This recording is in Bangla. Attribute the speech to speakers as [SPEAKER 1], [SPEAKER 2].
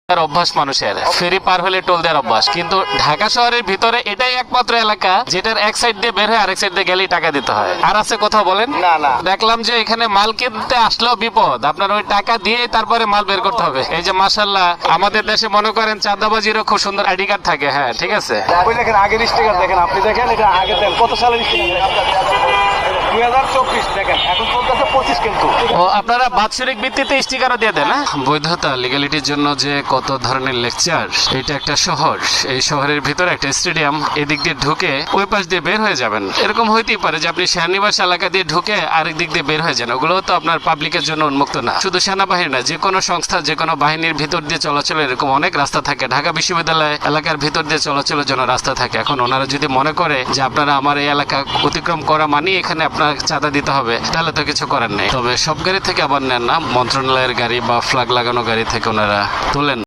[SPEAKER 1] অভ্যাস মানুষের ফেরি পার হলে টোল দেওয়ার অভ্যাস, কিন্তু ঢাকা শহরের ভিতরে এটাই একমাত্র এলাকা যেটার এক সাইড দিয়ে বের হয়ে আরেক সাইড দিয়ে গেলেই টাকা দিতে হয়। আর আছে কোথাও বলেন?
[SPEAKER 2] না।
[SPEAKER 1] দেখলাম যে এখানে মাল কিনতে আসলেও বিপদ, আপনার ওই টাকা দিয়ে তারপরে মাল বের করতে হবে। এই যে মাশাআল্লাহ, আমাদের দেশে মনে করেন চাঁদাবাজিরও খুব সুন্দর আইডি কার্ড থাকে। হ্যাঁ ঠিক আছে,
[SPEAKER 2] ওই দেখেন আগের স্টিকার দেখেন, আপনি দেখেন এটা আগে দেন কত সালের স্টিকার, 2024 দেখেন, এখন চলতেছে 25 কিন্তু।
[SPEAKER 1] ও আপনারা বাৎসরিক ভিত্তিতে স্টিকারও দিয়ে দেন? বৈধতা লিগ্যালিটির জন্য যে কত ধরনের লেকচার। এটা একটা শহর, এই শহরের ভিতরে একটা স্টেডিয়াম, এদিক দিয়ে ঢুকে ওই পাশ দিয়ে বের হয়ে যাবেন। এরকম হইতেই পারে যে আপনি সেনানিবাস এলাকা দিয়ে ঢুকে আরেক দিক দিয়ে বের হয়ে যান। ওগুলো তো আপনার পাবলিকের জন্য উন্মুক্ত না। শুধু সেনাবাহিনী না, যে কোনো সংস্থা, যে কোনো বাহিনীর ভিতর দিয়ে চলাচল এরকম অনেক রাস্তা থাকে। ঢাকা বিশ্ববিদ্যালয় এলাকার ভিতর দিয়ে চলাচলের জন্য রাস্তা থাকে। এখন ওনারা যদি মনে করে যে আপনারা আমার এই এলাকা অতিক্রম করা মানে এখানে আপনার চাঁদা দিতে হবে, তাহলে তো কিছু করার নেই। তবে সব গাড়ি থেকে আবার নেন না, মন্ত্রণালয়ের গাড়ি বা ফ্ল্যাগ লাগানো গাড়ি থেকে ওনারা তোলেন।